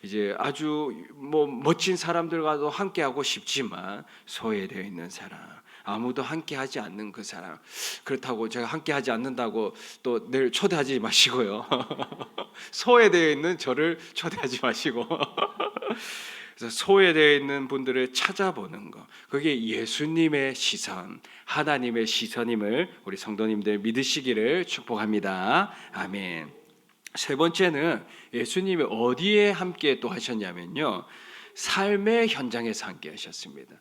이제 아주 뭐 멋진 사람들과도 함께하고 싶지만 소외되어 있는 사람, 아무도 함께하지 않는 그 사람, 그렇다고 제가 함께하지 않는다고 또 내일 초대하지 마시고요. 소외되어 있는 저를 초대하지 마시고 그래서 소외되어 있는 분들을 찾아보는 것, 그게 예수님의 시선, 하나님의 시선임을 우리 성도님들 믿으시기를 축복합니다. 아멘. 세 번째는 예수님이 어디에 함께 또 하셨냐면요, 삶의 현장에서 함께 하셨습니다.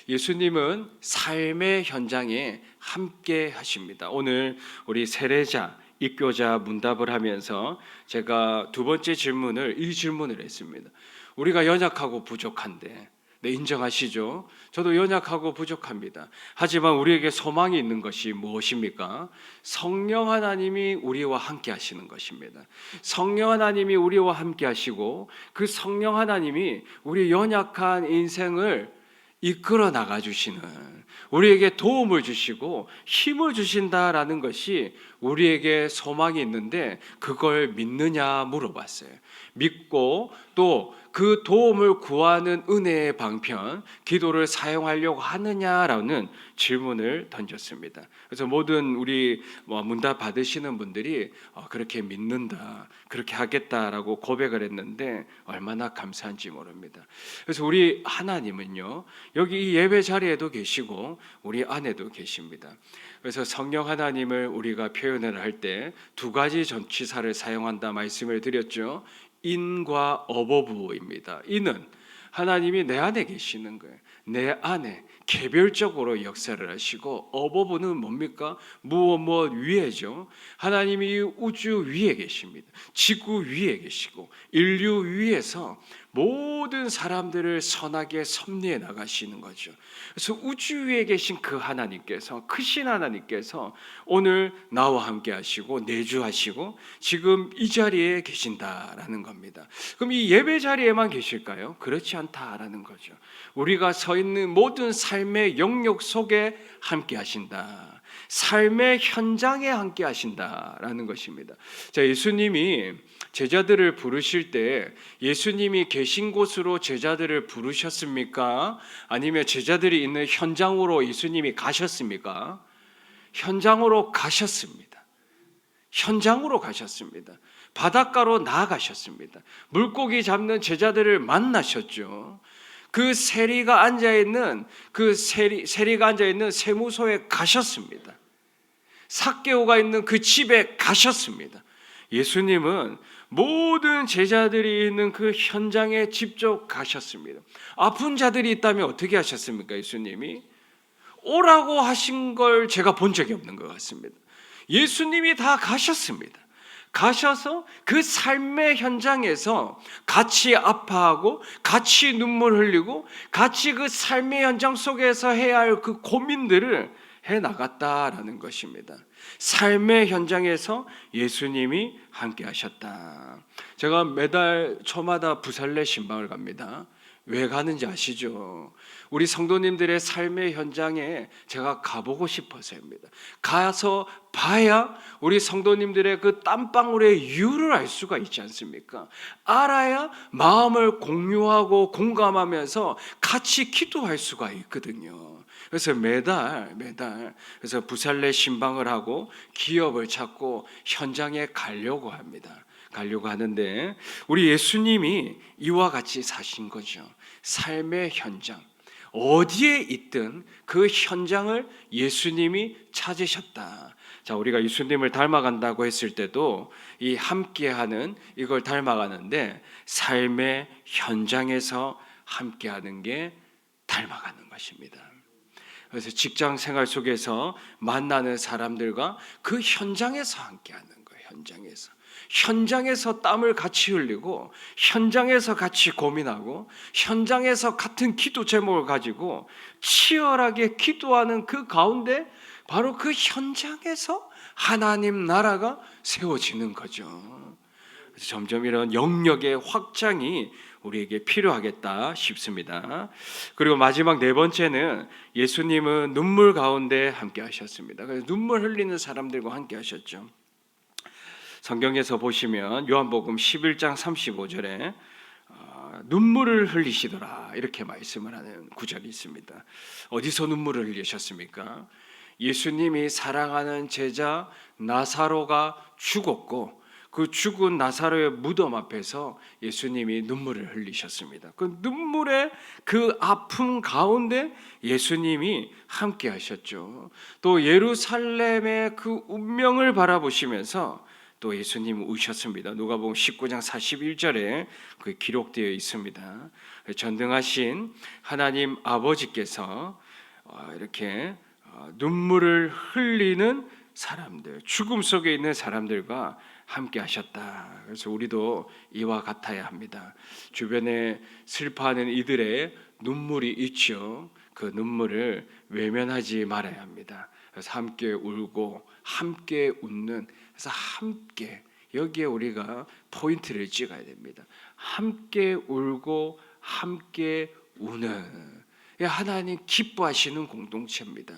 예수님은 삶의 현장에 함께 하십니다. 오늘 우리 세례자, 입교자 문답을 하면서 제가 두 번째 질문을 이 질문을 했습니다. 우리가 연약하고 부족한데 네, 인정하시죠? 저도 연약하고 부족합니다. 하지만 우리에게 소망이 있는 것이 무엇입니까? 성령 하나님이 우리와 함께 하시는 것입니다. 성령 하나님이 우리와 함께 하시고 그 성령 하나님이 우리 연약한 인생을 이끌어 나가 주시는, 우리에게 도움을 주시고 힘을 주신다라는 것이 우리에게 소망이 있는데 그걸 믿느냐 물어봤어요. 믿고 또 그 도움을 구하는 은혜의 방편, 기도를 사용하려고 하느냐라는 질문을 던졌습니다. 그래서 모든 우리 문답 받으시는 분들이 그렇게 믿는다, 그렇게 하겠다라고 고백을 했는데 얼마나 감사한지 모릅니다. 그래서 우리 하나님은요, 여기 이 예배 자리에도 계시고 우리 안에도 계십니다. 그래서 성령 하나님을 우리가 표현을 할 때 두 가지 전치사를 사용한다 말씀을 드렸죠. 인과 어버브입니다. 인은 하나님이 내 안에 계시는 거예요. 내 안에 개별적으로 역사를 하시고, 어버브는 뭡니까? 무엇 위에죠. 하나님이 우주 위에 계십니다. 지구 위에 계시고 인류 위에서 모든 사람들을 선하게 섭리해 나가시는 거죠. 그래서 우주 위에 계신 그 하나님께서, 크신 하나님께서 오늘 나와 함께 하시고 내주하시고 지금 이 자리에 계신다라는 겁니다. 그럼 이 예배 자리에만 계실까요? 그렇지 않다라는 거죠. 우리가 서 있는 모든 삶의 영역 속에 함께 하신다. 삶의 현장에 함께 하신다라는 것입니다. 자, 예수님이 제자들을 부르실 때 예수님이 계신 곳으로 제자들을 부르셨습니까? 아니면 제자들이 있는 현장으로 예수님이 가셨습니까? 현장으로 가셨습니다. 현장으로 가셨습니다. 바닷가로 나아가셨습니다. 물고기 잡는 제자들을 만나셨죠. 그 세리가 앉아 있는 세무소에 가셨습니다. 삭개오가 있는 그 집에 가셨습니다. 예수님은 모든 제자들이 있는 그 현장에 직접 가셨습니다. 아픈 자들이 있다면 어떻게 하셨습니까? 예수님이 오라고 하신 걸 제가 본 적이 없는 것 같습니다. 예수님이 다 가셨습니다. 가셔서 그 삶의 현장에서 같이 아파하고 같이 눈물 흘리고 같이 그 삶의 현장 속에서 해야 할 그 고민들을 해나갔다라는 것입니다. 삶의 현장에서 예수님이 함께 하셨다. 제가 매달 초마다 부살레 신방을 갑니다. 왜 가는지 아시죠? 우리 성도님들의 삶의 현장에 제가 가보고 싶어서입니다. 가서 봐야 우리 성도님들의 그 땀방울의 이유를 알 수가 있지 않습니까? 알아야 마음을 공유하고 공감하면서 같이 기도할 수가 있거든요. 그래서 매달 그래서 부살레 신방을 하고 기업을 찾고 현장에 가려고 합니다. 가려고 하는데 우리 예수님이 이와 같이 사신 거죠. 삶의 현장, 어디에 있든 그 현장을 예수님이 찾으셨다. 자, 우리가 예수님을 닮아간다고 했을 때도 이 함께하는 이걸 닮아가는데 삶의 현장에서 함께하는 게 닮아가는 것입니다. 그래서 직장 생활 속에서 만나는 사람들과 그 현장에서 함께하는 거예요. 현장에서 땀을 같이 흘리고 현장에서 같이 고민하고 현장에서 같은 기도 제목을 가지고 치열하게 기도하는 그 가운데 바로 그 현장에서 하나님 나라가 세워지는 거죠. 그래서 점점 이런 영역의 확장이 우리에게 필요하겠다 싶습니다. 그리고 마지막 네 번째는 예수님은 눈물 가운데 함께 하셨습니다. 그래서 눈물 흘리는 사람들과 함께 하셨죠. 성경에서 보시면 요한복음 11장 35절에 눈물을 흘리시더라 이렇게 말씀을 하는 구절이 있습니다. 어디서 눈물을 흘리셨습니까? 예수님이 사랑하는 제자 나사로가 죽었고 그 죽은 나사로의 무덤 앞에서 예수님이 눈물을 흘리셨습니다. 그 눈물의 그 아픔 가운데 예수님이 함께 하셨죠. 또 예루살렘의 그 운명을 바라보시면서 또 예수님은 우셨습니다. 누가복음 19장 41절에 그 기록되어 있습니다. 전능하신 하나님 아버지께서 이렇게 눈물을 흘리는 사람들, 죽음 속에 있는 사람들과 함께 하셨다. 그래서 우리도 이와 같아야 합니다. 주변에 슬퍼하는 이들의 눈물이 있죠. 그 눈물을 외면하지 말아야 합니다. 그래서 함께 울고 함께 웃는, 그래서 함께, 여기에 우리가 포인트를 찍어야 됩니다. 함께 울고 함께 우는 하나님 기뻐하시는 공동체입니다.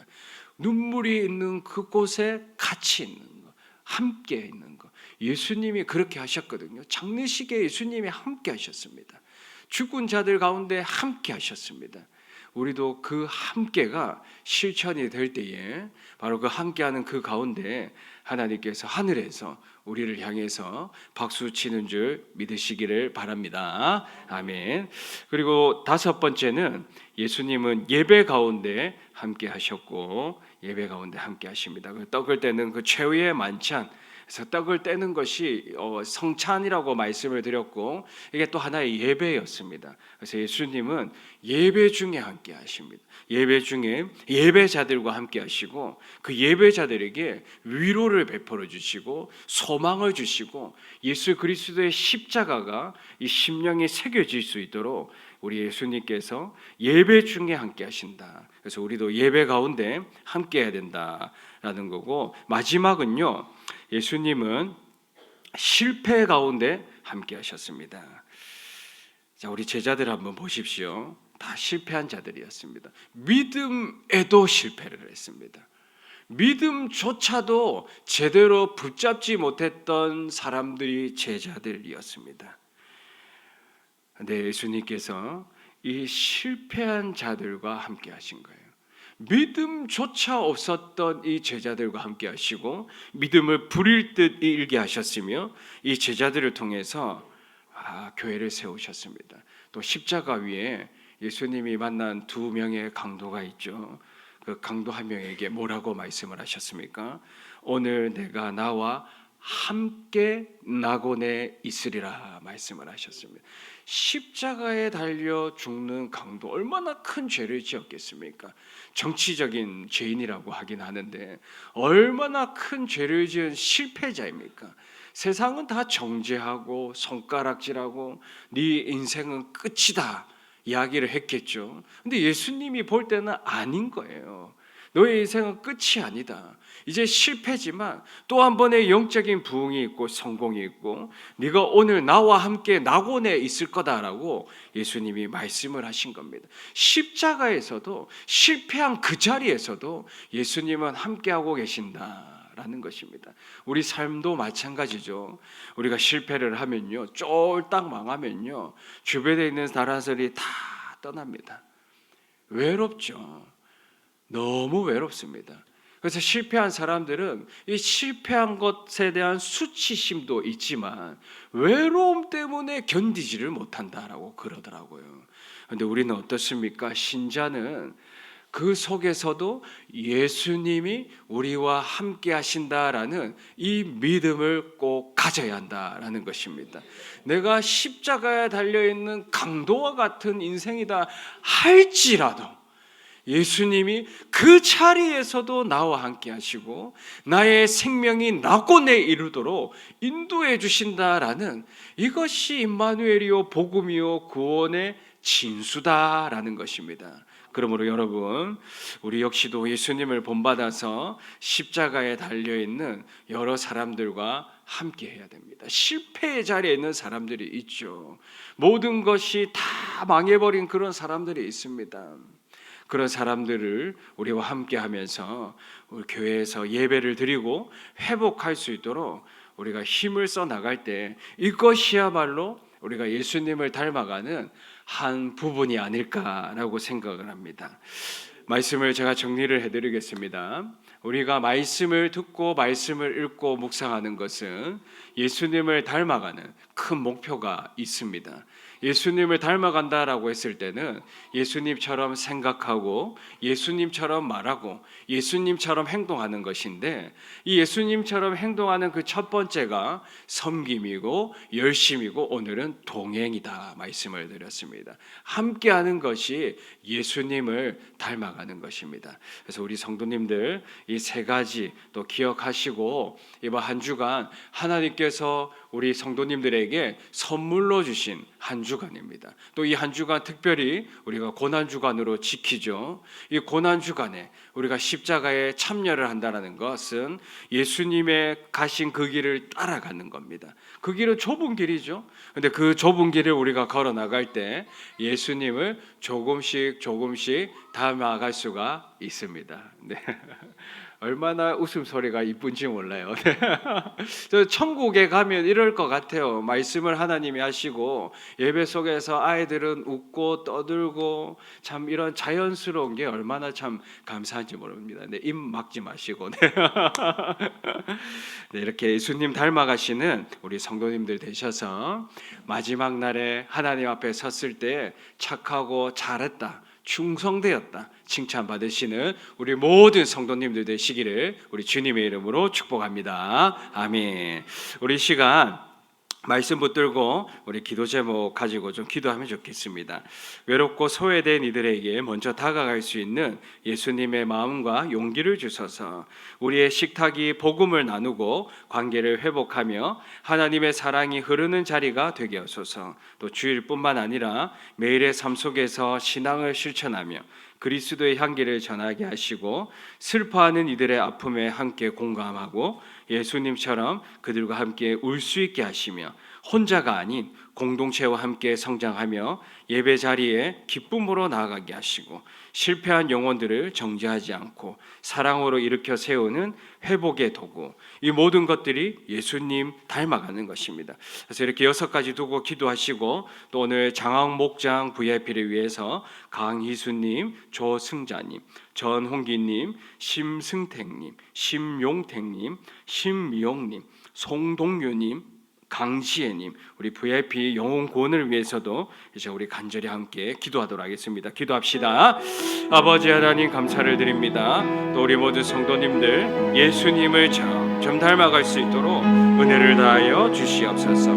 눈물이 있는 그곳에 같이 있는 거, 함께 있는 거. 예수님이 그렇게 하셨거든요. 장례식에 예수님이 함께 하셨습니다. 죽은 자들 가운데 함께 하셨습니다. 우리도 그 함께가 실천이 될 때에 바로 그 함께하는 그 가운데 하나님께서 하늘에서 우리를 향해서 박수 치는 줄 믿으시기를 바랍니다. 아멘. 그리고 다섯 번째는 예수님은 예배 가운데 함께 하셨고 예배 가운데 함께 하십니다. 떡을 떼는 그 최후의 만찬, 그래서 떡을 떼는 것이 성찬이라고 말씀을 드렸고 이게 또 하나의 예배였습니다. 그래서 예수님은 예배 중에 함께 하십니다. 예배 중에 예배자들과 함께 하시고 그 예배자들에게 위로를 베풀어 주시고 소망을 주시고 예수 그리스도의 십자가가 이 심령에 새겨질 수 있도록 우리 예수님께서 예배 중에 함께 하신다. 그래서 우리도 예배 가운데 함께 해야 된다라는 거고, 마지막은요, 예수님은 실패 가운데 함께 하셨습니다. 자, 우리 제자들 한번 보십시오. 다 실패한 자들이었습니다. 믿음에도 실패를 했습니다. 믿음조차도 제대로 붙잡지 못했던 사람들이 제자들이었습니다. 근데 예수님께서 이 실패한 자들과 함께 하신 거예요. 믿음조차 없었던 이 제자들과 함께 하시고 믿음을 부릴 듯 일게 하셨으며 이 제자들을 통해서 교회를 세우셨습니다. 또 십자가 위에 예수님이 만난 두 명의 강도가 있죠. 그 강도 한 명에게 뭐라고 말씀을 하셨습니까? 오늘 내가 나와 함께 낙원에 있으리라 말씀을 하셨습니다. 십자가에 달려 죽는 강도, 얼마나 큰 죄를 지었겠습니까? 정치적인 죄인이라고 하긴 하는데 얼마나 큰 죄를 지은 실패자입니까? 세상은 다 정죄하고 손가락질하고 네 인생은 끝이다 이야기를 했겠죠. 근데 예수님이 볼 때는 아닌 거예요. 너의 인생은 끝이 아니다. 이제 실패지만 또 한 번의 영적인 부흥이 있고 성공이 있고 네가 오늘 나와 함께 낙원에 있을 거다라고 예수님이 말씀을 하신 겁니다. 십자가에서도 실패한 그 자리에서도 예수님은 함께하고 계신다라는 것입니다. 우리 삶도 마찬가지죠. 우리가 실패를 하면요, 쫄딱 망하면요, 주변에 있는 사람들이 다 떠납니다. 외롭죠. 너무 외롭습니다. 그래서 실패한 사람들은 이 실패한 것에 대한 수치심도 있지만 외로움 때문에 견디지를 못한다라고 그러더라고요. 그런데 우리는 어떻습니까? 신자는 그 속에서도 예수님이 우리와 함께 하신다라는 이 믿음을 꼭 가져야 한다라는 것입니다. 내가 십자가에 달려있는 강도와 같은 인생이다 할지라도 예수님이 그 자리에서도 나와 함께 하시고 나의 생명이 낙원에 이르도록 인도해 주신다라는, 이것이 임마누엘이요 복음이요 구원의 진수다라는 것입니다. 그러므로 여러분, 우리 역시도 예수님을 본받아서 십자가에 달려있는 여러 사람들과 함께 해야 됩니다. 실패의 자리에 있는 사람들이 있죠. 모든 것이 다 망해버린 그런 사람들이 있습니다. 그런 사람들을 우리와 함께 하면서 우리 교회에서 예배를 드리고 회복할 수 있도록 우리가 힘을 써 나갈 때 이것이야말로 우리가 예수님을 닮아가는 한 부분이 아닐까라고 생각을 합니다. 말씀을 제가 정리를 해드리겠습니다. 우리가 말씀을 듣고 말씀을 읽고 묵상하는 것은 예수님을 닮아가는 큰 목표가 있습니다. 예수님을 닮아간다라고 했을 때는 예수님처럼 생각하고 예수님처럼 말하고 예수님처럼 행동하는 것인데, 이 예수님처럼 행동하는 그 첫 번째가 섬김이고 열심이고 오늘은 동행이다 말씀을 드렸습니다. 함께하는 것이 예수님을 닮아가는 것입니다. 그래서 우리 성도님들 이 세 가지 또 기억하시고 이번 한 주간 하나님께서 우리 성도님들에게 선물로 주신 한 주간입니다. 또 이 한 주간 특별히 우리가 고난 주간으로 지키죠. 이 고난 주간에 우리가 십자가에 참여를 한다는 것은 예수님의 가신 그 길을 따라가는 겁니다. 그 길은 좁은 길이죠. 근데 그 좁은 길을 우리가 걸어 나갈 때 예수님을 조금씩 닮아갈 수가 있습니다. 네. 얼마나 웃음소리가 이쁜지 몰라요. 저 천국에 가면 이럴 것 같아요. 말씀을 하나님이 하시고 예배 속에서 아이들은 웃고 떠들고 참 이런 자연스러운 게 얼마나 참 감사한지 모릅니다. 네, 입 막지 마시고 네. 네, 이렇게 예수님 닮아가시는 우리 성도님들 되셔서 마지막 날에 하나님 앞에 섰을 때 착하고 잘했다, 충성되었다 칭찬받으시는 우리 모든 성도님들 되시기를 우리 주님의 이름으로 축복합니다. 아멘. 우리 시간 말씀 붙들고 우리 기도 제목 가지고 좀 기도하면 좋겠습니다. 외롭고 소외된 이들에게 먼저 다가갈 수 있는 예수님의 마음과 용기를 주셔서 우리의 식탁이 복음을 나누고 관계를 회복하며 하나님의 사랑이 흐르는 자리가 되게 하소서. 또 주일뿐만 아니라 매일의 삶 속에서 신앙을 실천하며 그리스도의 향기를 전하게 하시고 슬퍼하는 이들의 아픔에 함께 공감하고 예수님처럼 그들과 함께 울 수 있게 하시며 혼자가 아닌 공동체와 함께 성장하며 예배 자리에 기쁨으로 나아가게 하시고 실패한 영혼들을 정죄하지 않고 사랑으로 일으켜 세우는 회복의 도구, 이 모든 것들이 예수님 닮아가는 것입니다. 그래서 이렇게 6가지 두고 기도하시고 또 오늘 장학 목장 VIP를 위해서 강희수님, 조승자님, 전홍기님, 심승택님, 심용택님, 심미용님, 송동규님, 강지혜님, 우리 VIP 영혼 구원을 위해서도 이제 우리 간절히 함께 기도하도록 하겠습니다. 기도합시다. 아버지 하나님 감사를 드립니다. 또 우리 모든 성도님들 예수님을 점점 닮아갈 수 있도록 은혜를 다하여 주시옵소서.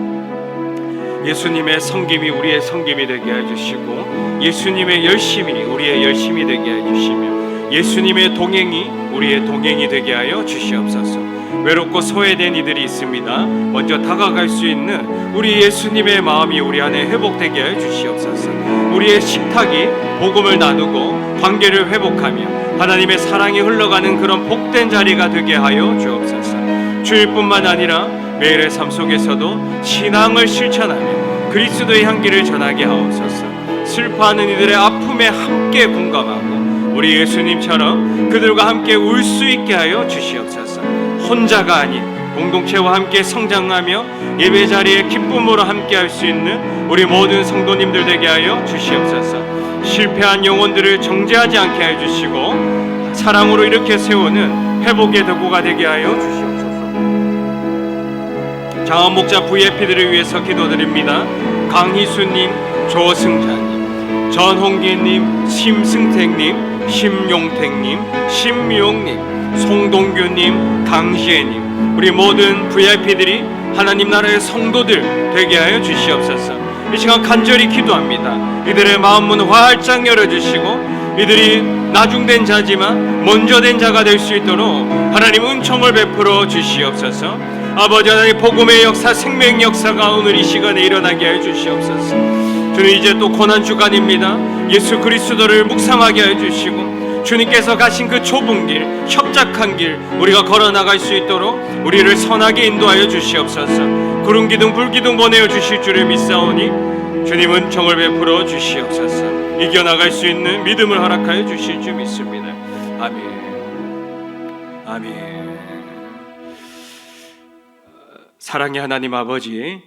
예수님의 섬김이 우리의 섬김이 되게 해주시고 예수님의 열심이 우리의 열심이 되게 해주시며 예수님의 동행이 우리의 동행이 되게 하여 주시옵소서. 외롭고 소외된 이들이 있습니다. 먼저 다가갈 수 있는 우리 예수님의 마음이 우리 안에 회복되게 해 주시옵소서. 우리의 식탁이 복음을 나누고 관계를 회복하며 하나님의 사랑이 흘러가는 그런 복된 자리가 되게 하여 주옵소서. 주일뿐만 아니라 매일의 삶 속에서도 신앙을 실천하며 그리스도의 향기를 전하게 하옵소서. 슬퍼하는 이들의 아픔에 함께 공감하고 우리 예수님처럼 그들과 함께 울 수 있게 하여 주시옵소서. 혼자가 아닌 공동체와 함께 성장하며 예배 자리에 기쁨으로 함께 할 수 있는 우리 모든 성도님들 되게 하여 주시옵소서. 실패한 영혼들을 정죄하지 않게 해주시고 사랑으로 일으켜 세우는 회복의 도구가 되게 하여 주시옵소서. 장학 목자 VIP들을 위해서 기도드립니다. 강희수님, 조승자님, 전홍기님, 심승택님, 심용택님, 심미용님, 송동규님, 강지혜님, 우리 모든 VIP들이 하나님 나라의 성도들 되게 하여 주시옵소서. 이 시간 간절히 기도합니다. 이들의 마음문 활짝 열어주시고 이들이 나중된 자지만 먼저 된 자가 될 수 있도록 하나님 은총을 베풀어 주시옵소서. 아버지 하나님 복음의 역사, 생명 역사가 오늘 이 시간에 일어나게 해 주시옵소서. 주님 이제 또 고난주간입니다. 예수 그리스도를 묵상하게 해 주시고 주님께서 가신 그 좁은 길, 협착한 길 우리가 걸어나갈 수 있도록 우리를 선하게 인도하여 주시옵소서. 구름기둥 불기둥 보내어 주실 줄을 믿사오니 주님은 정을 베풀어 주시옵소서. 이겨나갈 수 있는 믿음을 허락하여 주실 줄 믿습니다. 아멘. 아멘. 사랑의 하나님 아버지,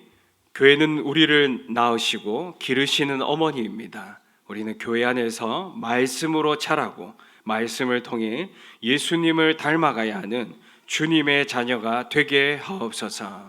교회는 우리를 낳으시고 기르시는 어머니입니다. 우리는 교회 안에서 말씀으로 자라고 말씀을 통해 예수님을 닮아가야 하는 주님의 자녀가 되게 하옵소서.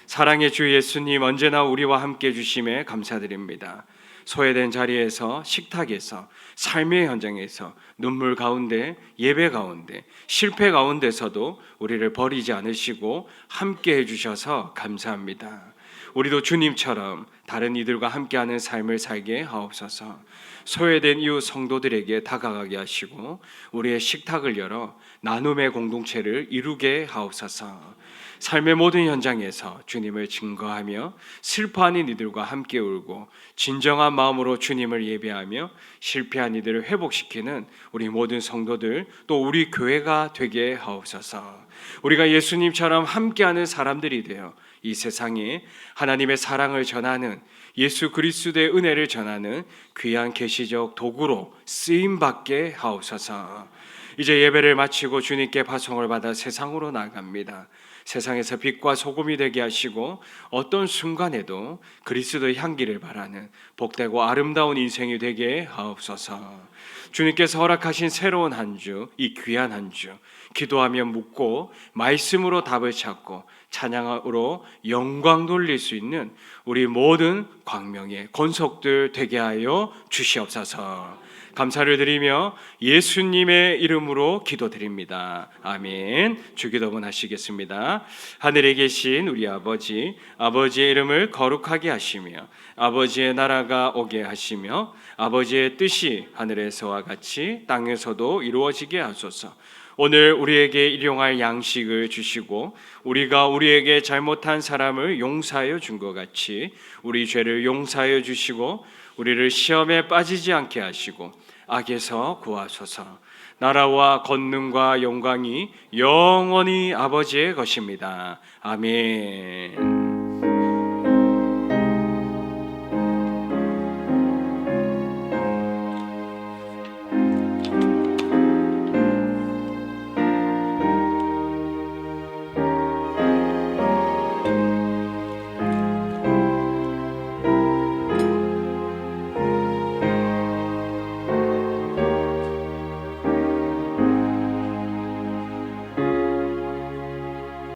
사랑의 주 예수님 언제나 우리와 함께 해주심에 감사드립니다. 소외된 자리에서, 식탁에서, 삶의 현장에서, 눈물 가운데, 예배 가운데, 실패 가운데서도 우리를 버리지 않으시고 함께 해주셔서 감사합니다. 우리도 주님처럼 다른 이들과 함께하는 삶을 살게 하옵소서. 소외된 이웃 성도들에게 다가가게 하시고 우리의 식탁을 열어 나눔의 공동체를 이루게 하옵소서. 삶의 모든 현장에서 주님을 증거하며 슬퍼하는 이들과 함께 울고 진정한 마음으로 주님을 예배하며 실패한 이들을 회복시키는 우리 모든 성도들, 또 우리 교회가 되게 하옵소서. 우리가 예수님처럼 함께하는 사람들이 되어 이 세상에 하나님의 사랑을 전하는, 예수 그리스도의 은혜를 전하는 귀한 계시적 도구로 쓰임받게 하옵소서. 이제 예배를 마치고 주님께 파송을 받아 세상으로 나갑니다. 세상에서 빛과 소금이 되게 하시고 어떤 순간에도 그리스도의 향기를 바라는 복되고 아름다운 인생이 되게 하옵소서. 주님께서 허락하신 새로운 한 주, 이 귀한 한 주, 기도하며 묻고 말씀으로 답을 찾고 찬양으로 영광 돌릴 수 있는 우리 모든 광명의 권속들 되게 하여 주시옵소서. 감사를 드리며 예수님의 이름으로 기도드립니다. 아멘. 주기도문 하시겠습니다. 하늘에 계신 우리 아버지, 아버지의 이름을 거룩하게 하시며 아버지의 나라가 오게 하시며 아버지의 뜻이 하늘에서와 같이 땅에서도 이루어지게 하소서. 오늘 우리에게 일용할 양식을 주시고 우리가 우리에게 잘못한 사람을 용서하여 준 것 같이 우리 죄를 용서하여 주시고 우리를 시험에 빠지지 않게 하시고 악에서 구하소서. 나라와 권능과 영광이 영원히 아버지의 것입니다. 아멘.